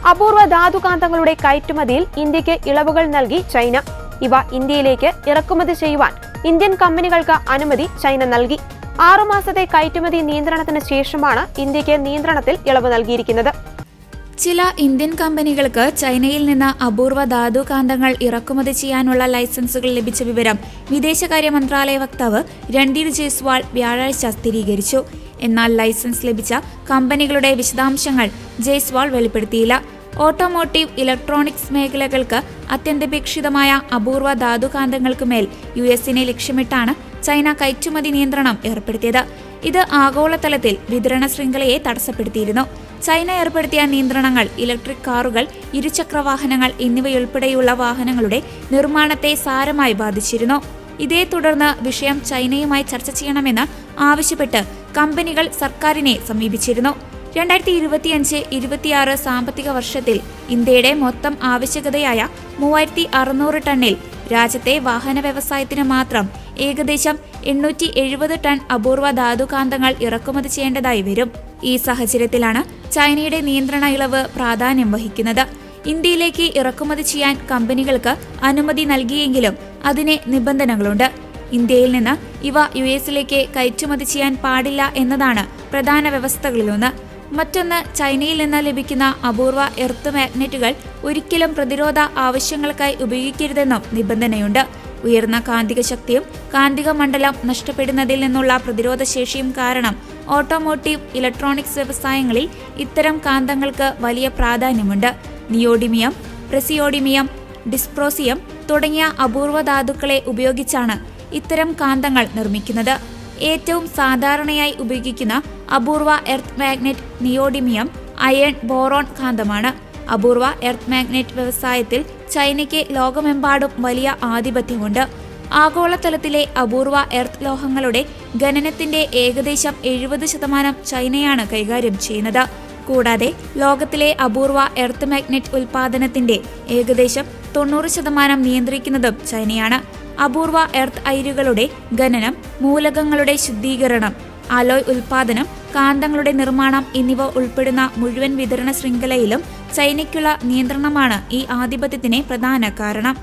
അപൂർവ ധാതുകാന്തങ്ങളുടെ കയറ്റുമതിയിൽ ഇന്ത്യക്ക് ഇളവുകൾ നൽകി ചൈന. ഇവ ഇന്ത്യയിലേക്ക് ഇറക്കുമതി ചെയ്യുവാൻ ഇന്ത്യൻ കമ്പനികൾക്ക് അനുമതി ചൈന നൽകി. 6 മാസത്തെ കയറ്റുമതി നിയന്ത്രണത്തിന് ശേഷമാണ് ഇന്ത്യക്ക് നിയന്ത്രണത്തിൽ ഇളവ് നൽകിയിരിക്കുന്നത്. ചില ഇന്ത്യൻ കമ്പനികൾക്ക് ചൈനയിൽ നിന്ന് അപൂർവ ധാതുകാന്തങ്ങൾ ഇറക്കുമതി ചെയ്യാനുള്ള ലൈസൻസുകൾ ലഭിച്ച വിവരം വിദേശകാര്യ മന്ത്രാലയ വക്താവ് രൺധീർ ജയ്സ്വാൾ വ്യാഴാഴ്ച സ്ഥിരീകരിച്ചു. എന്നാൽ ലൈസൻസ് ലഭിച്ച കമ്പനികളുടെ വിശദാംശങ്ങൾ ജയ്സ്വാൾ വെളിപ്പെടുത്തിയില്ല. ഓട്ടോമോട്ടീവ്, ഇലക്ട്രോണിക്സ് മേഖലകൾക്ക് അത്യന്താപേക്ഷിതമായ അപൂർവ ധാതുകാന്തങ്ങൾക്ക് മേൽ യുഎസിനെ ലക്ഷ്യമിട്ടാണ് ചൈന കയറ്റുമതി നിയന്ത്രണം ഏർപ്പെടുത്തിയത്. ഇത് ആഗോളതലത്തിൽ വിതരണ ശൃംഖലയെ തടസ്സപ്പെടുത്തിയിരുന്നു. ചൈന ഏർപ്പെടുത്തിയ നിയന്ത്രണങ്ങൾ ഇലക്ട്രിക് കാറുകൾ, ഇരുചക്രവാഹനങ്ങൾ എന്നിവയുൾപ്പെടെയുള്ള വാഹനങ്ങളുടെ നിർമ്മാണത്തെ സാരമായി ബാധിച്ചിരുന്നു. ഇതേ തുടർന്ന് വിഷയം ചൈനയുമായി ചർച്ച ചെയ്യണമെന്ന് ആവശ്യപ്പെട്ട് കമ്പനികൾ സർക്കാരിനെ സമീപിച്ചിരുന്നു. 2025-26 സാമ്പത്തിക വർഷത്തിൽ ഇന്ത്യയുടെ മൊത്തം ആവശ്യകതയായ 3600 ടണ്ണിൽ രാജ്യത്തെ വാഹന വ്യവസായത്തിന് മാത്രം ഏകദേശം 870 ടൺ അപൂർവ ധാതുകാന്തങ്ങൾ ഇറക്കുമതി ചെയ്യേണ്ടതായി വരും. ഈ സാഹചര്യത്തിലാണ് ചൈനയുടെ നിയന്ത്രണ ഇളവ് പ്രാധാന്യം വഹിക്കുന്നത്. ഇന്ത്യയിലേക്ക് ഇറക്കുമതി ചെയ്യാൻ കമ്പനികൾക്ക് അനുമതി നൽകിയെങ്കിലും അതിന് നിബന്ധനകളുണ്ട്. ഇന്ത്യയിൽ നിന്ന് ഇവ യുഎസിലേക്ക് കയറ്റുമതി ചെയ്യാൻ പാടില്ല എന്നതാണ് പ്രധാന വ്യവസ്ഥകളിലൊന്ന്. മറ്റൊന്ന്, ചൈനയിൽ നിന്ന് ലഭിക്കുന്ന അപൂർവ എർത്ത് മാഗ്നറ്റുകൾ ഒരിക്കലും പ്രതിരോധ ആവശ്യങ്ങൾക്കായി ഉപയോഗിക്കരുതെന്നും നിബന്ധനയുണ്ട്. ഉയർന്ന കാന്തിക ശക്തിയും കാന്തിക മണ്ഡലം നഷ്ടപ്പെടുന്നതിൽ നിന്നുള്ള പ്രതിരോധ ശേഷിയും കാരണം ഓട്ടോമോട്ടീവ്, ഇലക്ട്രോണിക്സ് വ്യവസായങ്ങളിൽ ഇത്തരം കാന്തങ്ങൾക്ക് വലിയ പ്രാധാന്യമുണ്ട്. നിയോഡിമിയം, പ്രസിയോഡിമിയം, ഡിസ്പ്രോസിയം തുടങ്ങിയ അപൂർവ ധാതുക്കളെ ഉപയോഗിച്ചാണ് ഇത്തരം കാന്തങ്ങൾ നിർമ്മിക്കുന്നത്. ഏറ്റവും സാധാരണയായി ഉപയോഗിക്കുന്ന അപൂർവ earth magnet neodymium iron boron കാന്തമാണ്. അപൂർവ എർത്ത് മാഗ്നറ്റ് വ്യവസായത്തിൽ ചൈനയ്ക്ക് ലോകമെമ്പാടും വലിയ ആധിപത്യമുണ്ട്. ആഗോളതലത്തിലെ അപൂർവ എർത്ത് ലോഹങ്ങളുടെ ഖനനത്തിന്റെ ഏകദേശം 70% ചൈനയാണ് കൈകാര്യം ചെയ്യുന്നത്. കൂടാതെ ലോകത്തിലെ അപൂർവ എർത്ത് മാഗ്നറ്റ് ഉൽപാദനത്തിന്റെ ഏകദേശം 90% നിയന്ത്രിക്കുന്നതും ചൈനയാണ്. അപൂർവ എർത്ത് അയിരുകളുടെ ഖനനം, മൂലകങ്ങളുടെ ശുദ്ധീകരണം, അലോയ് ഉൽപാദനം, കാന്തങ്ങളുടെ നിർമ്മാണം എന്നിവ ഉൾപ്പെടുന്ന മുഴുവൻ വിതരണ ശൃംഖലയിലും ചൈനയ്ക്കുള്ള നിയന്ത്രണമാണ് ഈ ആധിപത്യത്തിന് പ്രധാന കാരണം.